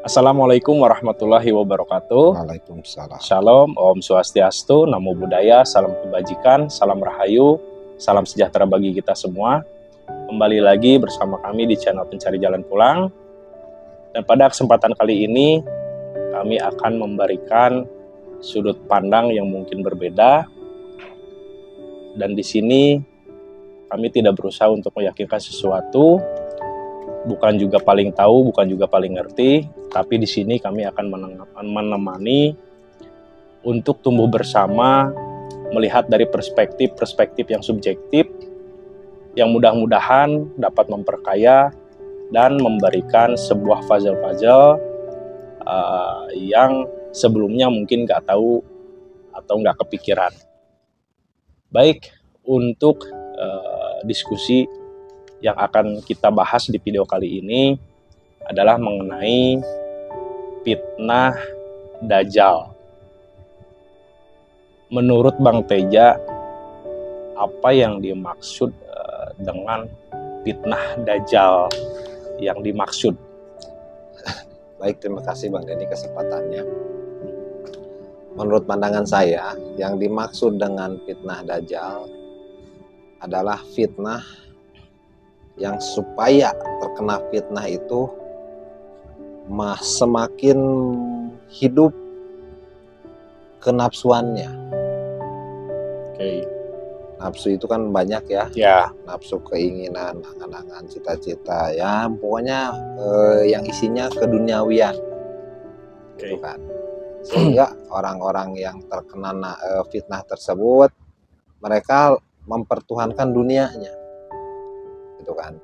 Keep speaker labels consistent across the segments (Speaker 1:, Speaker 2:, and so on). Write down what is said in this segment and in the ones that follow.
Speaker 1: Assalamualaikum warahmatullahi wabarakatuh.
Speaker 2: Waalaikumsalam.
Speaker 1: Shalom, Om Swastiastu, Namo Buddhaya, salam kebajikan, salam rahayu, salam sejahtera bagi kita semua. Kembali lagi bersama kami di channel Pencari Jalan Pulang. Dan pada kesempatan kali ini, kami akan memberikan sudut pandang yang mungkin berbeda. Dan di sini kami tidak berusaha untuk meyakinkan sesuatu, bukan juga paling tahu, bukan juga paling ngerti, tapi di sini kami akan menemani untuk tumbuh bersama, melihat dari perspektif yang subjektif, yang mudah-mudahan dapat memperkaya dan memberikan sebuah puzzle-puzzle yang sebelumnya mungkin nggak tahu atau nggak kepikiran. Baik, untuk diskusi yang akan kita bahas di video kali ini adalah mengenai fitnah Dajjal. Menurut Bang Teja, apa yang dimaksud dengan fitnah Dajjal yang dimaksud?
Speaker 2: Baik, terima kasih Bang Denny kesempatannya. Menurut pandangan saya, yang dimaksud dengan fitnah Dajjal adalah fitnah yang supaya terkena fitnah itu semakin hidup kenafsuannya.
Speaker 1: Oke.
Speaker 2: Nafsu itu kan banyak ya.
Speaker 1: Ya.
Speaker 2: Nafsu, keinginan, angan-angan, cita-cita, ya pokoknya yang isinya keduniawian. Gitu kan. Sehingga orang-orang yang terkena fitnah tersebut, mereka mempertuhankan dunianya. Gitu kan.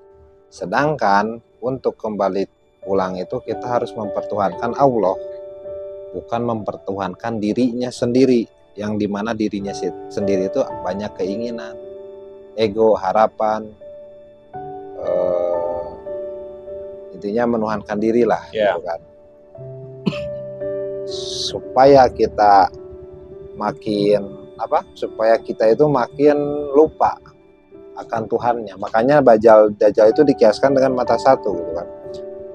Speaker 2: Sedangkan untuk kembali pulang itu kita harus mempertuhankan Allah, bukan mempertuhankan dirinya sendiri, yang dimana dirinya sendiri itu banyak keinginan, ego, harapan, intinya menuhankan diri lah. Gitu kan. Supaya kita supaya kita itu makin lupa akan Tuhannya. Makanya Dajjal itu dikiaskan dengan mata satu, gitu kan.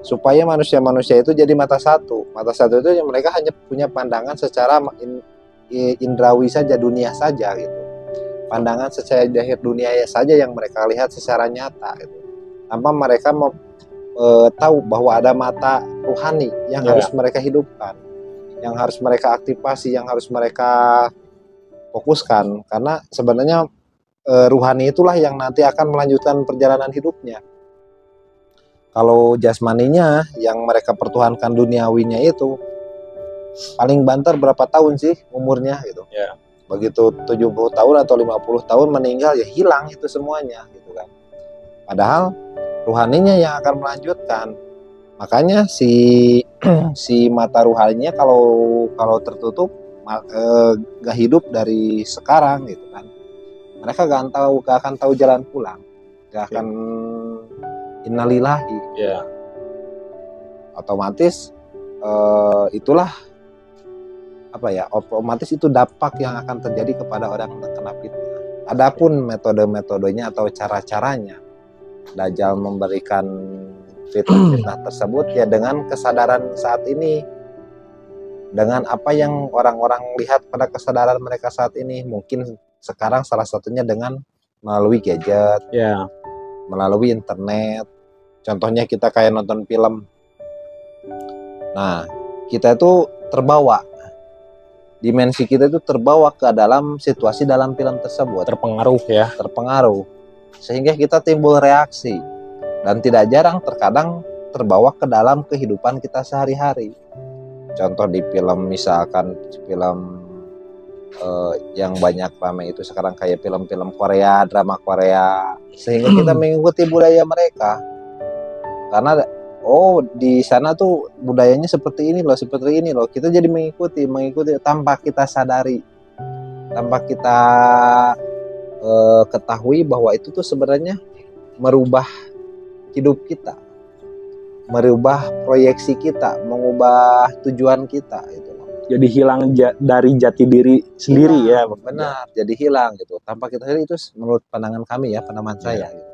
Speaker 2: Supaya manusia-manusia itu jadi mata satu. Mata satu itu yang mereka hanya punya pandangan secara indrawi saja, dunia saja gitu. Pandangan secara zahir dunia saja yang mereka lihat secara nyata gitu. Tanpa mereka tahu bahwa ada mata rohani yang harus mereka hidupkan, yang harus mereka aktifasi, yang harus mereka fokuskan. Karena sebenarnya ruhani itulah yang nanti akan melanjutkan perjalanan hidupnya. Kalau jasmaninya yang mereka pertuhankan duniawinya itu paling banter berapa tahun sih umurnya gitu. Begitu 70 tahun atau 50 tahun meninggal ya hilang itu semuanya gitu kan. Padahal ruhaninya yang akan melanjutkan. Makanya si mata ruhaninya kalau tertutup gak hidup dari sekarang gitu kan. Mereka gak akan tahu jalan pulang, gak akan innalillahi. Otomatis itulah otomatis itu dampak yang akan terjadi kepada orang yang terkena fitnah. Adapun metode-metodenya atau cara-caranya Dajjal memberikan fitnah tersebut ya dengan kesadaran saat ini, dengan apa yang orang-orang lihat pada kesadaran mereka saat ini. Mungkin sekarang salah satunya dengan melalui gadget, melalui internet. Contohnya kita kayak nonton film. Nah, kita itu terbawa, dimensi kita itu terbawa ke dalam situasi dalam film tersebut. Terpengaruh. Sehingga kita timbul reaksi. Dan tidak jarang terkadang terbawa ke dalam kehidupan kita sehari-hari. Contoh di film, misalkan film yang banyak ramai itu sekarang kayak film-film Korea, drama Korea, sehingga kita mengikuti budaya mereka. Karena di sana tuh budayanya seperti ini loh, kita jadi mengikuti tanpa kita sadari, tanpa kita ketahui bahwa itu tuh sebenarnya merubah hidup kita, merubah proyeksi kita, mengubah tujuan kita gitu.
Speaker 1: Jadi hilang dari jati diri sendiri,
Speaker 2: benar, jadi hilang gitu tanpa kita sadari. Itu menurut pandangan kami ya, pandangan saya gitu.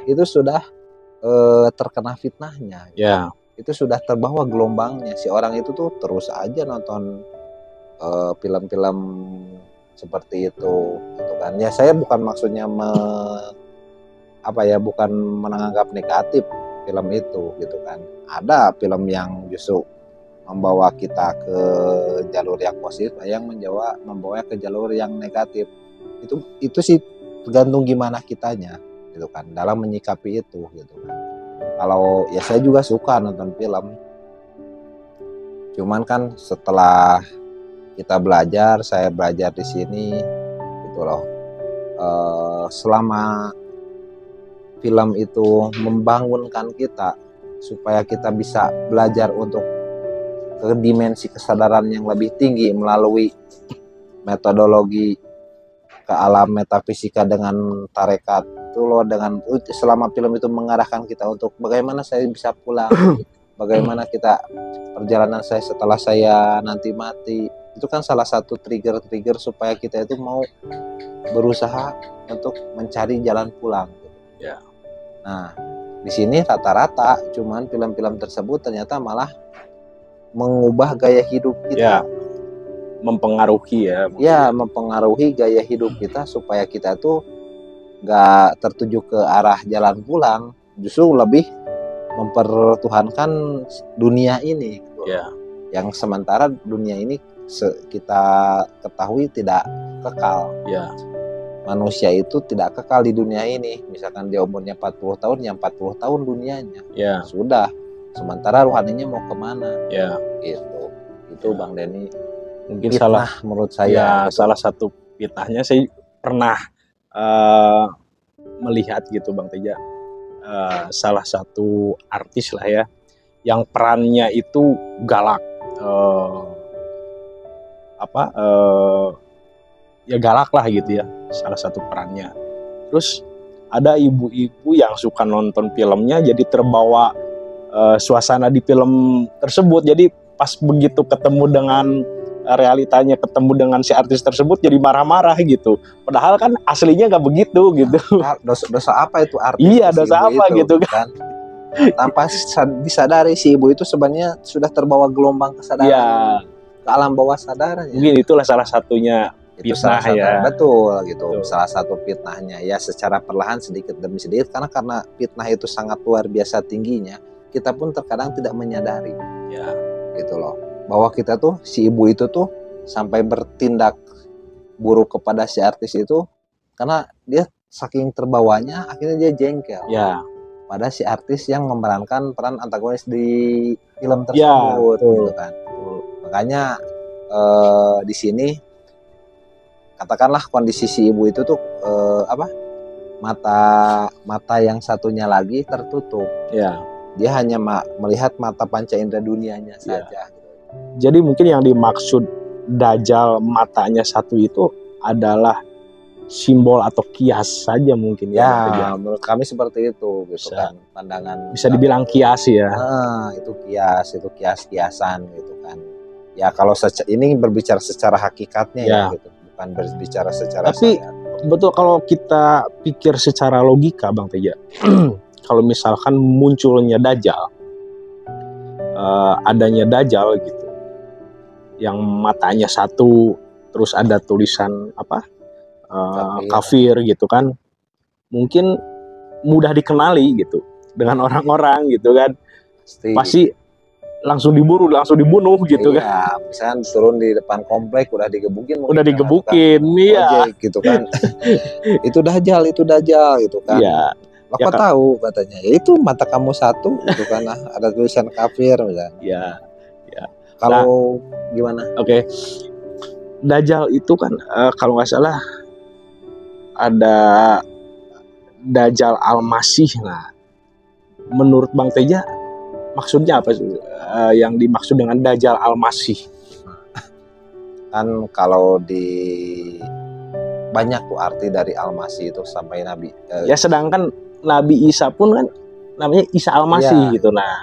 Speaker 2: Itu sudah terkena fitnahnya gitu. itu sudah terbawa gelombangnya. Si orang itu tuh terus aja nonton film-film seperti itu gitu kan. Ya saya bukan maksudnya bukan menganggap negatif film itu gitu kan. Ada film yang justru membawa kita ke jalur yang positif, yang membawa ke jalur yang negatif. Itu sih tergantung gimana kitanya gitu kan dalam menyikapi itu gitu kan. Kalau ya saya juga suka nonton film, cuman kan setelah saya belajar di sini gitu loh, selama film itu membangunkan kita supaya kita bisa belajar untuk ke dimensi kesadaran yang lebih tinggi melalui metodologi ke alam metafisika dengan tarekat itu loh, selama film itu mengarahkan kita untuk bagaimana saya bisa pulang, bagaimana kita perjalanan saya setelah saya nanti mati, itu kan salah satu trigger supaya kita itu mau berusaha untuk mencari jalan pulang.
Speaker 1: Ya.
Speaker 2: Nah, di sini rata-rata cuman film-film tersebut ternyata malah mengubah gaya hidup kita.
Speaker 1: Ya, mempengaruhi ya.
Speaker 2: Ya, mempengaruhi gaya hidup kita supaya kita tuh gak tertuju ke arah jalan pulang, justru lebih mempertuhankan dunia ini.
Speaker 1: Ya.
Speaker 2: Yang sementara dunia ini kita ketahui tidak kekal.
Speaker 1: Ya.
Speaker 2: Manusia itu tidak kekal di dunia ini. Misalkan dia umurnya 40 tahun, yang 40 tahun dunianya.
Speaker 1: Ya.
Speaker 2: Sudah. Sementara rohaninya mau kemana?
Speaker 1: Ya.
Speaker 2: Itu Bang Denny.
Speaker 1: Mungkin
Speaker 2: fitnah menurut saya.
Speaker 1: Ya, salah satu fitnahnya saya pernah melihat gitu Bang Teja. Salah satu artis lah ya, yang perannya itu galak. Ya galak lah gitu ya, salah satu perannya. Terus ada ibu-ibu yang suka nonton filmnya jadi terbawa suasana di film tersebut, jadi pas begitu ketemu dengan realitanya, ketemu dengan si artis tersebut jadi marah-marah gitu, padahal kan aslinya nggak begitu gitu.
Speaker 2: Dosa apa itu artis?
Speaker 1: Iya, dosa apa itu, gitu kan.
Speaker 2: Tanpa disadari si ibu itu sebenarnya sudah terbawa gelombang kesadaran, ya, ke alam bawah sadarnya.
Speaker 1: Mungkin itulah salah satunya fitnah ya.
Speaker 2: Betul gitu. Salah satu fitnahnya ya, secara perlahan sedikit demi sedikit, karena fitnah itu sangat luar biasa tingginya, kita pun terkadang tidak menyadari.
Speaker 1: Ya.
Speaker 2: Gitu loh. Bahwa kita tuh, si ibu itu tuh sampai bertindak buruk kepada si artis itu karena dia saking terbawanya akhirnya dia jengkel.
Speaker 1: Ya.
Speaker 2: Pada si artis yang memerankan peran antagonis di film tersebut, ya, gitu kan. Makanya di sini katakanlah kondisi si ibu itu tuh mata yang satunya lagi tertutup.
Speaker 1: Ya.
Speaker 2: Dia hanya melihat mata panca indera dunianya saja.
Speaker 1: Ya. Jadi mungkin yang dimaksud Dajjal matanya satu itu adalah simbol atau kias saja mungkin
Speaker 2: ya. Menurut kami seperti itu gitu kan, pandangan.
Speaker 1: Bisa dibilang kias ya.
Speaker 2: Itu kias-kiasan gitu kan. Ya kalau ini berbicara secara hakikatnya ya gitu, bukan berbicara secara.
Speaker 1: Tapi betul kalau kita pikir secara logika Bang Teja. Kalau misalkan munculnya Dajjal, adanya Dajjal gitu, yang matanya satu, terus ada tulisan kafir gitu kan, mungkin mudah dikenali gitu dengan orang-orang gitu kan. Pasti langsung diburu, langsung dibunuh gitu kan.
Speaker 2: Misalkan turun di depan komplek udah digebukin,
Speaker 1: iya
Speaker 2: gitu kan. itu Dajjal gitu kan.
Speaker 1: Iya.
Speaker 2: Kok tahu katanya? Ya itu mata kamu satu gitu kan, ada tulisan kafir misalnya.
Speaker 1: Iya.
Speaker 2: Kalau gimana?
Speaker 1: Oke. Dajjal itu kan kalau nggak salah ada Dajjal Al-Masih. Nah, menurut Bang Teja maksudnya apa sih yang dimaksud dengan Dajjal Al-Masih?
Speaker 2: Kan kalau di banyak tuh arti dari Al-Masih itu sampai Nabi.
Speaker 1: Ya sedangkan Nabi Isa pun kan namanya Isa Al-Masih gitu. Nah,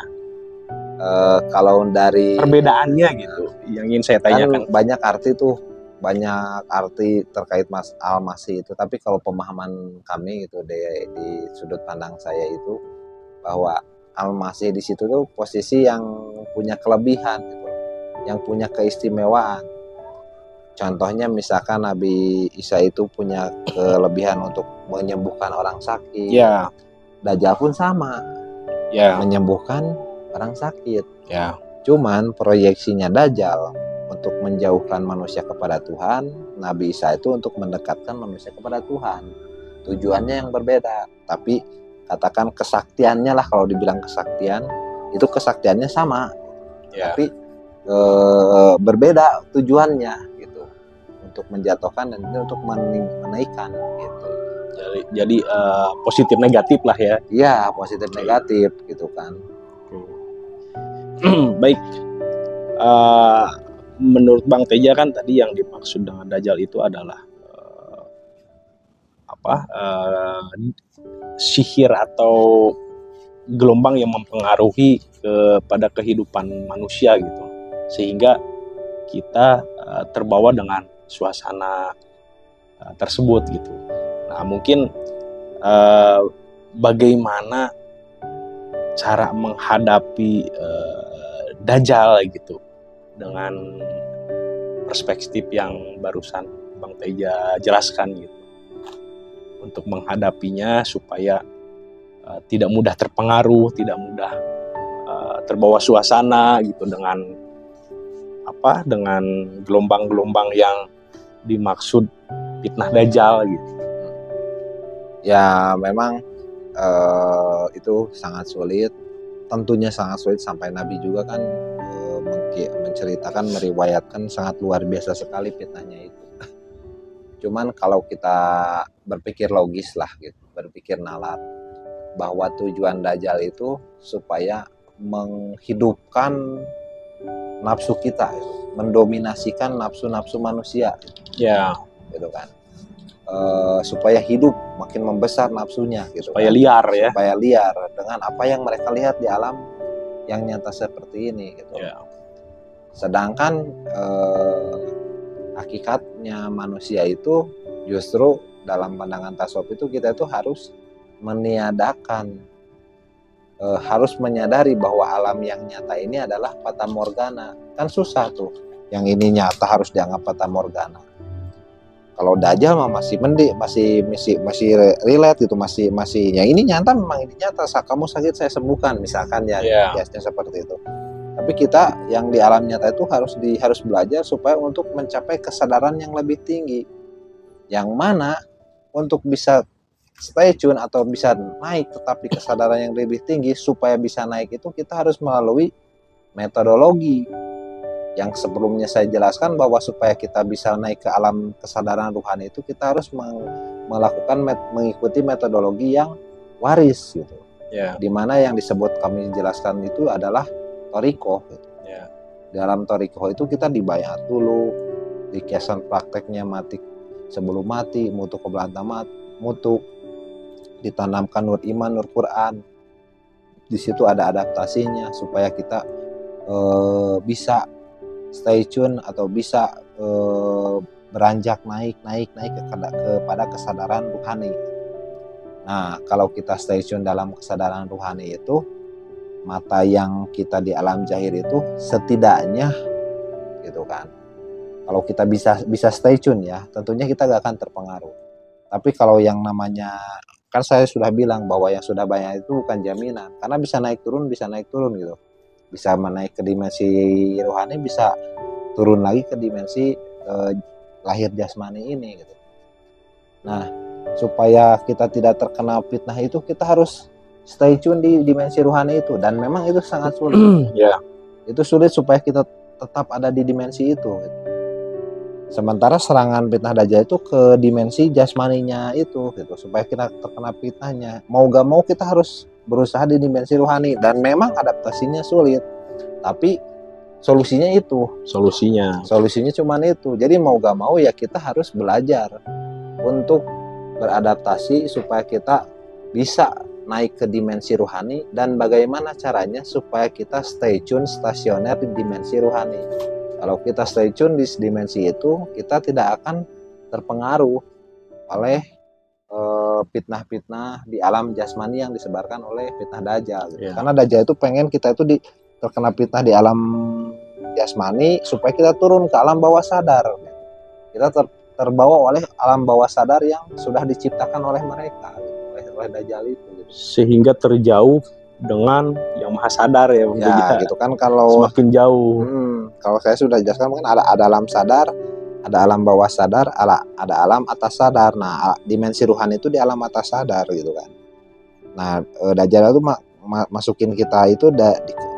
Speaker 2: kalau dari
Speaker 1: perbedaannya gitu yang ingin saya tanyakan.
Speaker 2: Kan banyak arti terkait Al-Masih itu, tapi kalau pemahaman kami gitu di sudut pandang saya itu bahwa Al-Masih di situ tuh posisi yang punya kelebihan gitu, yang punya keistimewaan. Contohnya misalkan Nabi Isa itu punya kelebihan untuk menyembuhkan orang sakit.
Speaker 1: Ya.
Speaker 2: Dajjal pun sama,
Speaker 1: Ya.
Speaker 2: menyembuhkan orang sakit.
Speaker 1: Ya.
Speaker 2: Cuman proyeksinya Dajjal untuk menjauhkan manusia kepada Tuhan, Nabi Isa itu untuk mendekatkan manusia kepada Tuhan. Tujuannya yang berbeda, tapi katakan kesaktiannya lah, kalau dibilang kesaktian, itu kesaktiannya sama,
Speaker 1: Ya.
Speaker 2: tapi berbeda tujuannya gitu, untuk menjatuhkan dan ini untuk menaikkan gitu.
Speaker 1: Jadi positif negatif lah ya.
Speaker 2: Iya, positif negatif gitu kan.
Speaker 1: Baik. Menurut Bang Teja kan tadi yang dimaksud dengan Dajjal itu adalah sihir atau gelombang yang mempengaruhi kepada kehidupan manusia gitu, sehingga kita terbawa dengan suasana tersebut gitu. Nah, mungkin bagaimana cara menghadapi Dajjal gitu dengan perspektif yang barusan Bang Teja jelaskan gitu, untuk menghadapinya supaya tidak mudah terpengaruh, tidak mudah terbawa suasana gitu dengan gelombang-gelombang yang dimaksud fitnah Dajjal gitu.
Speaker 2: Ya memang itu sangat sulit, tentunya sangat sulit, sampai Nabi juga kan menceritakan, meriwayatkan sangat luar biasa sekali fitnahnya itu. Cuman kalau kita berpikir logis lah gitu, berpikir nalar, bahwa tujuan Dajjal itu supaya menghidupkan nafsu kita gitu, mendominasikan nafsu-nafsu manusia gitu kan, supaya hidup makin membesar nafsunya gitu,
Speaker 1: supaya kan? Liar ya,
Speaker 2: supaya liar dengan apa yang mereka lihat di alam yang nyata seperti ini gitu. Sedangkan hakikatnya manusia itu justru dalam pandangan tasawuf itu kita itu harus meniadakan, harus menyadari bahwa alam yang nyata ini adalah fata morgana. Kan susah tuh, yang ini nyata harus dianggap fata morgana. Kalau Dajjal mah masih relate gitu, masih ya ini nyata, memang ini nyata, kamu sakit saya sembuhkan misalkan ya, biasanya seperti itu. Tapi kita yang di alam nyata itu harus belajar supaya untuk mencapai kesadaran yang lebih tinggi, yang mana untuk bisa stay tune atau bisa naik tetapi kesadaran yang lebih tinggi, supaya bisa naik itu kita harus melalui metodologi yang sebelumnya saya jelaskan, bahwa supaya kita bisa naik ke alam kesadaran ruhani itu kita harus mengikuti metodologi yang waris gitu. Dimana yang disebut kami jelaskan itu adalah torikoh gitu. Dalam torikoh itu kita dibayat dulu, di kiasan prakteknya mati sebelum mati, mutu kebelantamat, mutu ditanamkan nur iman, nur Quran. Di situ ada adaptasinya supaya kita bisa stay tune atau bisa beranjak naik kepada kesadaran ruhani. Nah, kalau kita stay tune dalam kesadaran ruhani itu, mata yang kita di alam zahir itu setidaknya gitu kan, kalau kita bisa stay tune ya, tentunya kita gak akan terpengaruh. Tapi kalau yang namanya, kan saya sudah bilang bahwa yang sudah banyak itu bukan jaminan, karena bisa naik turun gitu, bisa menaik ke dimensi rohani, bisa turun lagi ke dimensi lahir jasmani ini gitu. Nah, supaya kita tidak terkena fitnah itu, kita harus stay tune di dimensi rohani itu, dan memang itu sangat sulit. Itu sulit supaya kita tetap ada di dimensi itu gitu. Sementara serangan fitnah Dajjal itu ke dimensi jasmaninya itu gitu, supaya kita terkena fitnahnya. Mau gak mau kita harus berusaha di dimensi rohani, dan memang adaptasinya sulit. Tapi solusinya cuman itu. Jadi mau gak mau ya kita harus belajar untuk beradaptasi supaya kita bisa naik ke dimensi rohani, dan bagaimana caranya supaya kita stay tune, stasioner di dimensi rohani. Kalau kita stay tune di dimensi itu, kita tidak akan terpengaruh oleh fitnah-fitnah di alam jasmani yang disebarkan oleh fitnah Dajjal gitu.
Speaker 1: Iya.
Speaker 2: Karena Dajjal itu pengen kita itu terkena fitnah di alam jasmani supaya kita turun ke alam bawah sadar gitu. Kita terbawa oleh alam bawah sadar yang sudah diciptakan oleh mereka gitu, oleh Dajjal itu gitu.
Speaker 1: Sehingga terjauh dengan yang maha sadar ya Bang
Speaker 2: Ya
Speaker 1: Teja.
Speaker 2: gitu kan, kalau
Speaker 1: Semakin jauh.
Speaker 2: kalau saya sudah jelaskan kan ada alam sadar, ada alam bawah sadar, ada alam atas sadar. Nah, dimensi ruhani itu di alam atas sadar gitu kan. Nah, Dajjal itu masukin kita itu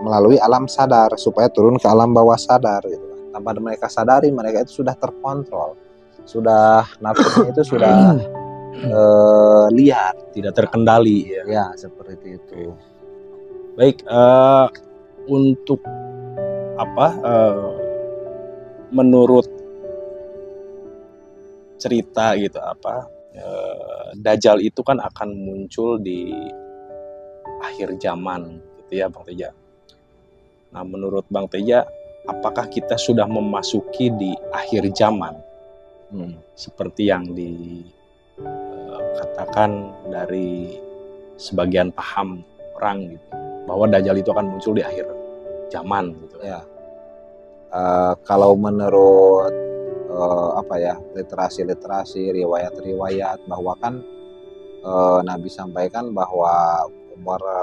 Speaker 2: melalui alam sadar supaya turun ke alam bawah sadar gitu kan. Tanpa mereka sadari, mereka itu sudah terkontrol, sudah nafsunya itu sudah liar,
Speaker 1: Tidak terkendali ya.
Speaker 2: ya seperti itu.
Speaker 1: Baik, untuk menurut cerita gitu Dajjal itu kan akan muncul di akhir zaman gitu ya Bang Teja. Nah, menurut Bang Teja, apakah kita sudah memasuki di akhir zaman seperti yang dikatakan dari sebagian paham orang gitu, bahwa Dajjal itu akan muncul di akhir zaman gitu
Speaker 2: ya. Kalau menurut literasi riwayat bahwa kan Nabi sampaikan bahwa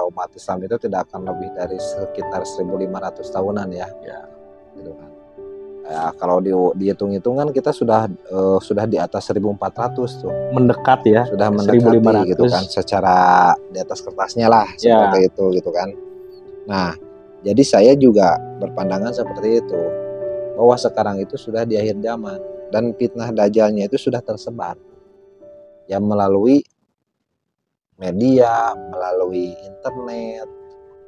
Speaker 2: umat Islam itu tidak akan lebih dari sekitar 1.500 tahunan ya gitu kan. Kalau dihitung-hitung kan kita sudah di atas 1.400 tuh,
Speaker 1: mendekat ya,
Speaker 2: sudah mendekati
Speaker 1: 1.500
Speaker 2: gitu kan, secara di atas kertasnya lah seperti itu gitu kan. Nah, jadi saya juga berpandangan seperti itu, bahwa sekarang itu sudah di akhir zaman dan fitnah Dajjalnya itu sudah tersebar ya melalui media, melalui internet,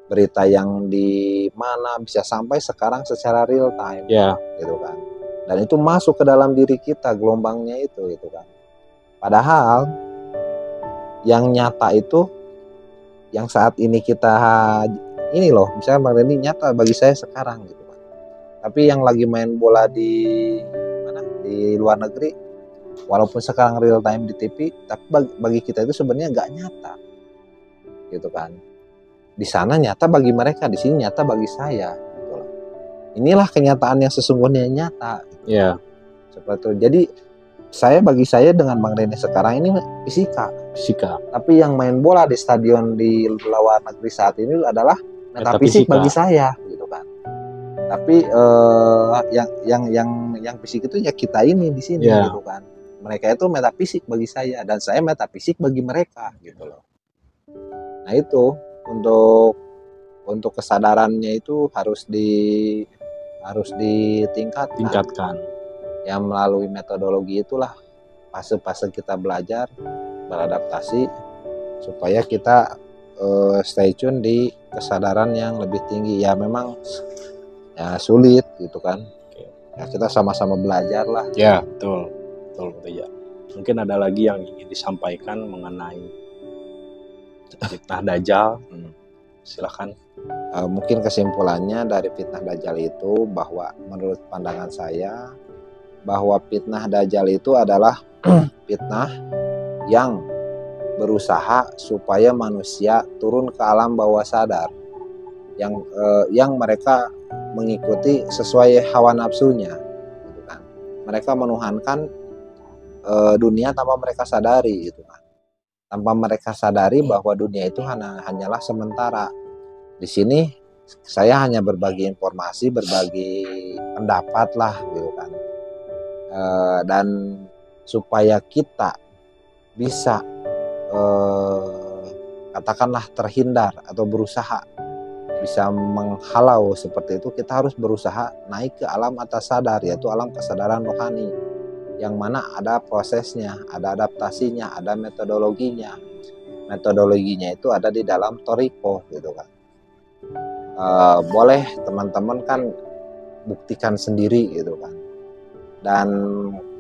Speaker 2: berita yang di mana bisa sampai sekarang secara real time gitu kan. Dan itu masuk ke dalam diri kita gelombangnya itu gitu kan. Padahal yang nyata itu yang saat ini kita ini loh, misalnya Bang Denny nyata bagi saya sekarang gitu kan. Tapi yang lagi main bola di luar negeri, walaupun sekarang real time di TV, tapi bagi kita itu sebenarnya nggak nyata gitu kan. Di sana nyata bagi mereka, di sini nyata bagi saya gitu loh. Inilah kenyataan yang sesungguhnya nyata gitu. Seperti itu. Jadi bagi saya dengan Bang Rene sekarang ini fisika. Tapi yang main bola di stadion di luar negeri saat ini adalah metafisik bagi saya gitu kan. Tapi yang fisik itu ya kita ini di sini gitu kan. Mereka itu metafisik bagi saya dan saya metafisik bagi mereka gitu loh. Nah itu untuk kesadarannya itu harus ditingkatkan. Ya melalui metodologi itulah fase-fase kita belajar beradaptasi supaya kita stay tune di kesadaran yang lebih tinggi. Ya memang ya sulit gitu kan. Ya kita sama-sama belajar lah.
Speaker 1: Ya betul ya. Mungkin ada lagi yang ingin disampaikan mengenai fitnah Dajjal. Silakan.
Speaker 2: Mungkin kesimpulannya dari fitnah Dajjal itu bahwa menurut pandangan saya bahwa fitnah Dajjal itu adalah fitnah yang berusaha supaya manusia turun ke alam bawah sadar yang mereka mengikuti sesuai hawa nafsunya gitu kan. Mereka menuhankan dunia tanpa mereka sadari gitu kan. Tanpa mereka sadari bahwa dunia itu hanyalah sementara. Di sini saya hanya berbagi informasi, berbagi pendapat lah gitu kan. Dan supaya kita bisa katakanlah terhindar atau berusaha bisa menghalau seperti itu, kita harus berusaha naik ke alam atas sadar, yaitu alam kesadaran rohani, yang mana ada prosesnya, ada adaptasinya, ada metodologinya. Metodologinya itu ada di dalam Toriko gitu kan. Boleh teman-teman kan buktikan sendiri gitu kan. Dan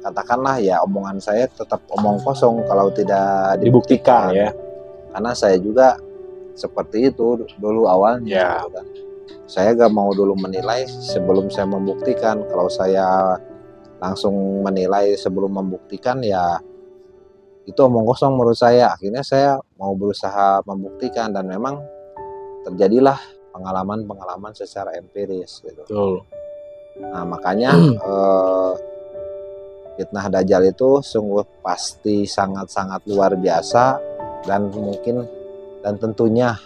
Speaker 2: katakanlah ya omongan saya tetap omong kosong kalau tidak dibuktikan
Speaker 1: ya.
Speaker 2: Karena saya juga seperti itu dulu awalnya gitu kan. Saya gak mau dulu menilai sebelum saya membuktikan. Kalau saya langsung menilai sebelum membuktikan ya Itu omong kosong menurut saya. Akhirnya saya mau berusaha membuktikan dan memang terjadilah pengalaman-pengalaman secara empiris gitu.
Speaker 1: Betul.
Speaker 2: Nah, makanya fitnah Dajjal itu sungguh pasti sangat-sangat luar biasa dan mungkin dan tentunya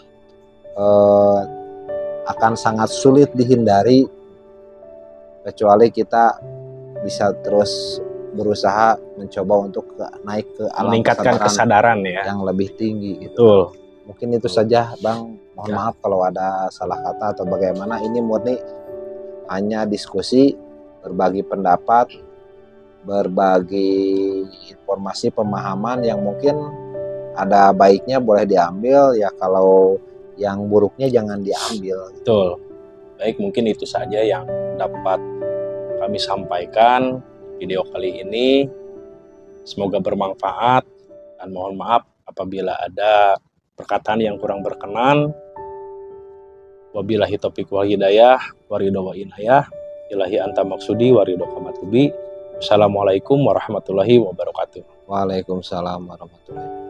Speaker 2: akan sangat sulit dihindari kecuali kita bisa terus berusaha mencoba untuk naik ke alam
Speaker 1: Meningkatkan kesadaran ya.
Speaker 2: yang lebih tinggi gitu.
Speaker 1: Betul.
Speaker 2: Mungkin itu saja Bang. Mohon maaf kalau ada salah kata atau bagaimana. Ini murni hanya diskusi, berbagi pendapat, berbagi informasi pemahaman yang mungkin ada baiknya boleh diambil ya, kalau yang buruknya jangan diambil.
Speaker 1: Betul. Baik, mungkin itu saja yang dapat kami sampaikan video kali ini. Semoga bermanfaat dan mohon maaf apabila ada perkataan yang kurang berkenan. Wabillahi taufiq wal hidayah, waridho wa inayah, ilahi anta maksudi waridho kamatubi. Assalamualaikum warahmatullahi wabarakatuh.
Speaker 2: Waalaikumsalam warahmatullahi wabarakatuh.